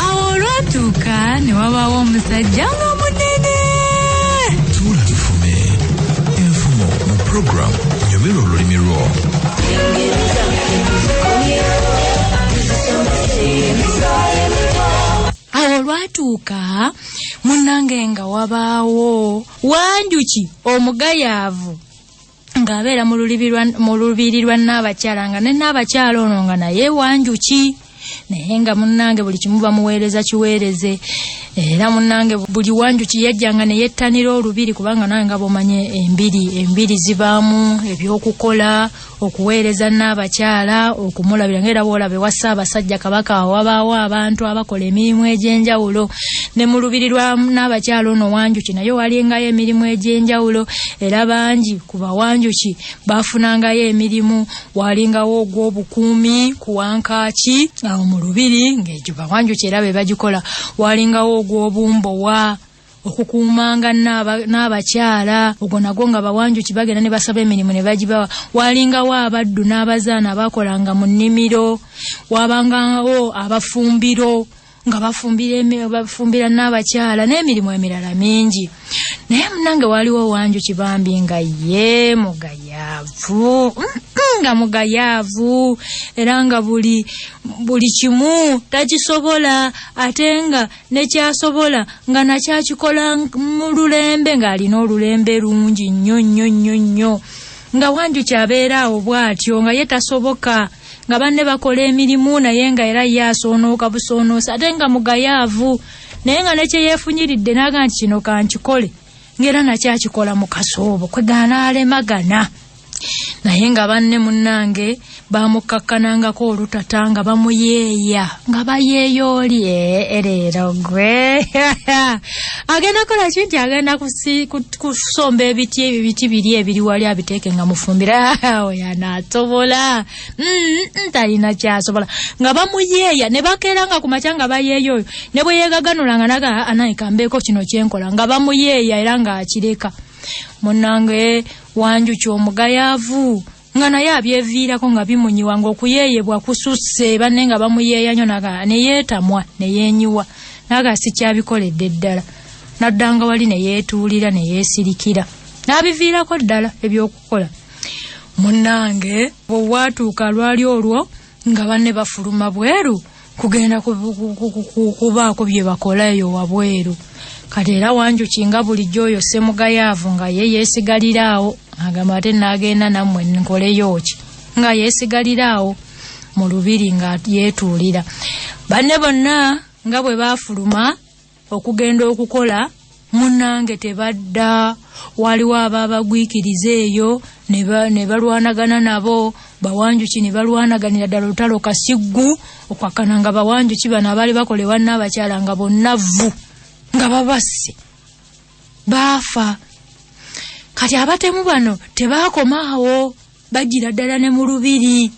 Awo olwatuuka ne wabaawo omusajja nga munene. Tuula tufume enfumo mu program Nnyomerwe olulimi lwo. Awo olwatuuka munange nga wabaawo Wanjuki Omugayaavu ng'abeera mu lubiri lwa nabakyala nga ne nabakyala ono nga naye Wanjuki. Naye nga munange buli kimu bamuweereza kiweereze. Era munange buli Wanjuki yajjanga ne yettanira olubiri kubanga nange bw'omanye embiri zibaamu ebyokukola okuweereza nabakyala okumulabira ng'era bw'olabe wassa abasajja kabaka wabaawo abantu abakola emirimu egy'enjawulo. Ne mu lubiri lwa nabakyala ono Wanjuki naye walingayo emirimu egy'enjawulo era bangi ku bawanjuki baafunangayo emirimu. Walingawo ogw'obukuumi ku wankaaki awo mu lubiri ng'egyo bawanjuki era be bagikola. Walingawo ogw'obumbowa okukuumanga n'abakyala ogwo nagwo nga bawanjuki bagenda ne basaba emirimu ne bagibawa. Walingawo abaddu n'abazaana abakolanga mu nnimiro. Wabangawo abafumbiro nga bafumbira n'abakyala n'emirimu emirala mingi. Naye munange waliwo Wanjuki bambi nga ye mugayaavu nga mugayaavu era nga buli kimu takisobola ate nga nekyasobola nga nakyakikola mu lulembe ng'alina olulembe lungi nnyo nga Wanjuki abeera awo bw'atyo nga ye tasoboka nga banne bakola emirimu naye nga era yasoonooka busoonoosa ate nga mugayaavu naye nga nekye yeefunyiridde n'aga nti kino kankikole ng'era nakyakikola mu kasoobo kwegana alemagana. Naye nga banne munnange bamukakkanangako olutata nga bamuyeeya nga bayeeya oli leero gwe agenda kola kinti agenda kusomba ebiti biri ebiri wali abiteeke nga mufumbira oyo anaasobola talina kyasobola nga bamuyeeya ne bakeera nga ku makya nga bayeeya oyo ne bwe yeegaganula nga naga anayikambeeko kino kyenkola nga bamuyeeya era nga akireka. Munange Wanjuki Omugayaavu nga naye abyeviirako nga bimunyiwa ng'okuyeeyebwa kususse banne nga bamuyeeya nnyo naga ne yeetamwa ne yeenyiwa naga sikyabikoledde ddala naddanga wali ne yeetuulira ne yeesirikira n'abiviirako ddala ebyokukola. Munnange bw'watuuka lwali olwo nga banne bafuluma bweru kugenda kubaako bye bakola eyo wabweru. Kati era Wanjuki nga bulijjo oyo Semugayaavu nga ye yeesigaliraawo agamba ate n'agenda nammwe nkoleyo ki nga yeesigaliraawo mu lubiri nga yeetuulira. Banne bonna nga bwe baafuluma okugenda okukola munnange tebadda. Waliwo ababagwikiriza eyo ne balwanagana nabo. Bawanjuki ne balwanaganira ddala olutalo kasiggu okwakkana nga bawanjuki bano abaali bakolebwa n'abakyala nga bonna vvu nga babasse baafa. Kati abatemu bano tebaakomaawo bagira ddala ne mu lubiri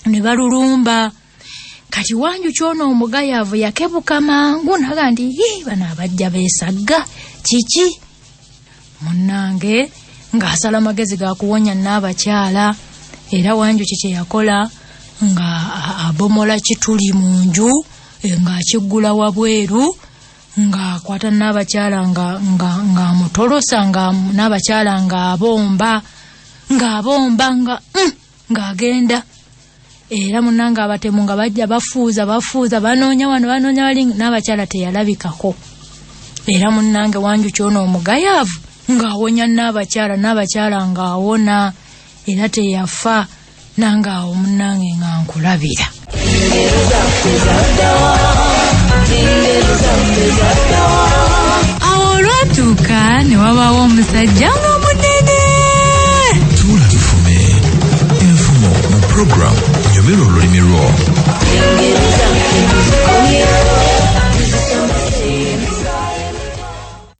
ne balulumba. Kati Wanjuki ono Omugayaavu yakebuka mangu naga nti bano abajja beesagga kiki. Munnange ng'asala amagezi ga kuwonya n'abakyala era Wanjuki kye yakola nga abomola kituli mu nju ng'akiggula wabweru ng'akwata n'abakyala nga mutolosa nga n'abakyala ng'abomba ng'agenda. Era munnange abatemu nga bajja bafuuza banoonya wano banoonya wali n'abakyala teyalabikako. Era munnange Wanjuki ono Omugayaavu ng'awonya n'abakyala ng'awona era teyafa nange awo munnange nga nkulabira. Awo olwatuuka ne wabaawo omusajja nga munene. Tuula tufume enfumo mu program Nnyomerwe olulimi lwo.